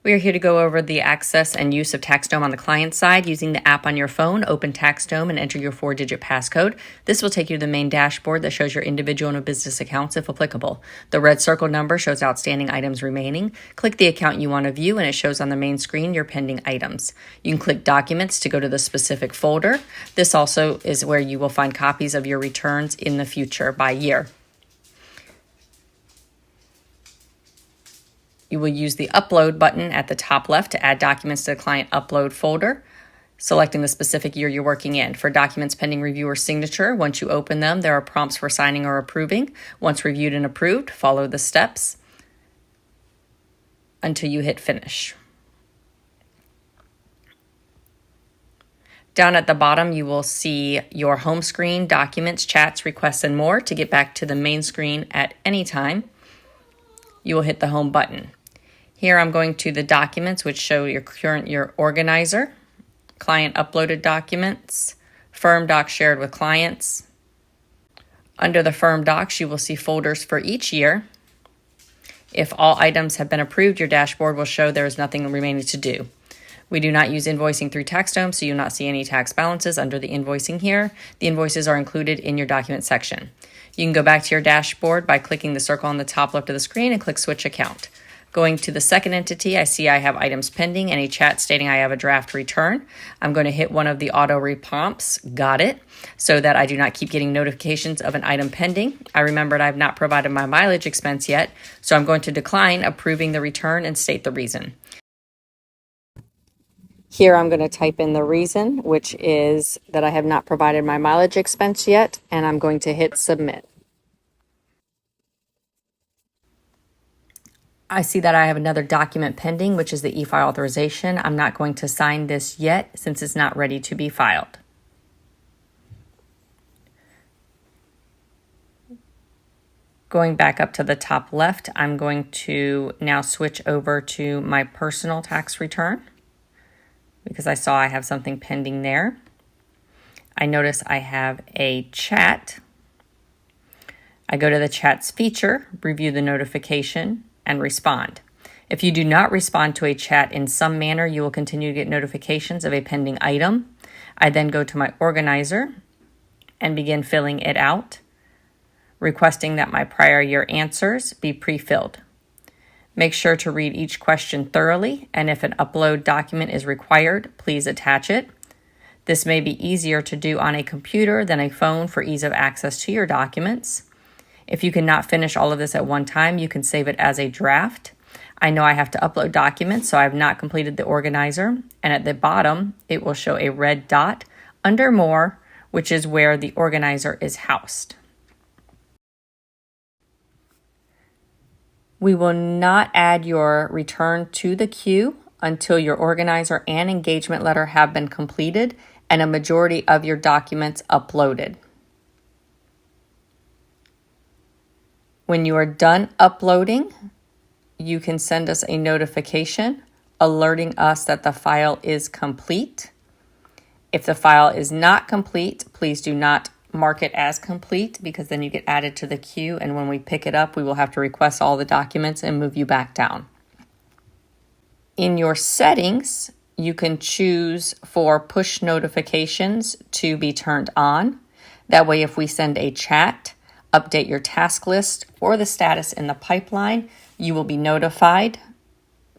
We are here to go over the access and use of Taxdome on the client side. Using the app on your phone, open Taxdome and enter your 4-digit passcode. This will take you to the main dashboard that shows your individual and business accounts if applicable. The red circle number shows outstanding items remaining. Click the account you want to view and it shows on the main screen your pending items. You can click Documents to go to the specific folder. This also is where you will find copies of your returns in the future by year. You will use the Upload button at the top left to add documents to the Client Upload folder, selecting the specific year you're working in. For documents pending review or signature, once you open them, there are prompts for signing or approving. Once reviewed and approved, follow the steps until you hit Finish. Down at the bottom, you will see your home screen, documents, chats, requests, and more. To get back to the main screen at any time, you will hit the Home button. Here I'm going to the documents, which show your organizer, client uploaded documents, firm docs shared with clients. Under the firm docs, you will see folders for each year. If all items have been approved, your dashboard will show there is nothing remaining to do. We do not use invoicing through Taxdome, so you will not see any tax balances under the invoicing here. The invoices are included in your document section. You can go back to your dashboard by clicking the circle on the top left of the screen and click Switch Account. Going to the second entity, I see I have items pending and a chat stating I have a draft return. I'm going to hit one of the auto prompts, got it, so that I do not keep getting notifications of an item pending. I remembered I've not provided my mileage expense yet, so I'm going to decline approving the return and state the reason. Here I'm going to type in the reason, which is that I have not provided my mileage expense yet, and I'm going to hit Submit. I see that I have another document pending, which is the e-file authorization. I'm not going to sign this yet since it's not ready to be filed. Going back up to the top left, I'm going to now switch over to my personal tax return because I saw I have something pending there. I notice I have a chat. I go to the chats feature, review the notification, and respond. If you do not respond to a chat in some manner, you will continue to get notifications of a pending item. I then go to my organizer and begin filling it out, requesting that my prior year answers be pre-filled. Make sure to read each question thoroughly, and if an upload document is required, please attach it. This may be easier to do on a computer than a phone for ease of access to your documents. If you cannot finish all of this at one time, you can save it as a draft. I know I have to upload documents, so I have not completed the organizer. And at the bottom, it will show a red dot under More, which is where the organizer is housed. We will not add your return to the queue until your organizer and engagement letter have been completed and a majority of your documents uploaded. When you are done uploading, you can send us a notification alerting us that the file is complete. If the file is not complete, please do not mark it as complete because then you get added to the queue, and when we pick it up, we will have to request all the documents and move you back down. In your settings, you can choose for push notifications to be turned on. That way, if we send a chat, update your task list, or the status in the pipeline, you will be notified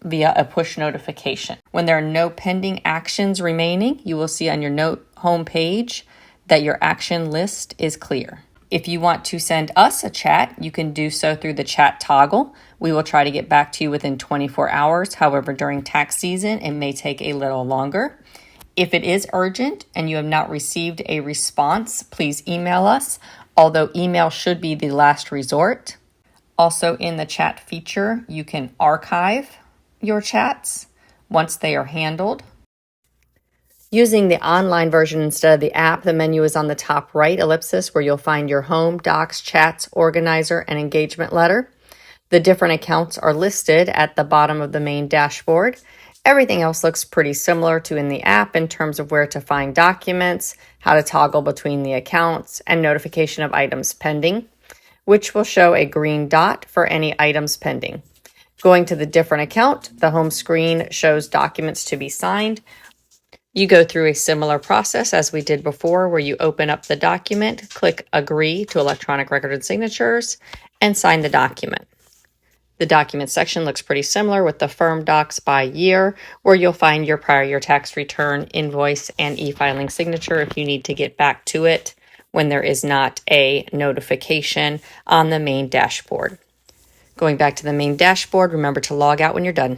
via a push notification. When there are no pending actions remaining, you will see on your home page that your action list is clear. If you want to send us a chat, you can do so through the chat toggle. We will try to get back to you within 24 hours. However, during tax season, it may take a little longer. If it is urgent and you have not received a response, please email us, although email should be the last resort. Also in the chat feature, you can archive your chats once they are handled. Using the online version instead of the app, the menu is on the top right ellipsis where you'll find your home, docs, chats, organizer, and engagement letter. The different accounts are listed at the bottom of the main dashboard. Everything else looks pretty similar to in the app in terms of where to find documents, how to toggle between the accounts, and notification of items pending, which will show a green dot for any items pending. Going to the different account, the home screen shows documents to be signed. You go through a similar process as we did before, where you open up the document, click Agree to Electronic Record and Signatures, and sign the document. The document section looks pretty similar with the firm docs by year, where you'll find your prior year tax return, invoice, and e-filing signature if you need to get back to it when there is not a notification on the main dashboard. Going back to the main dashboard, remember to log out when you're done.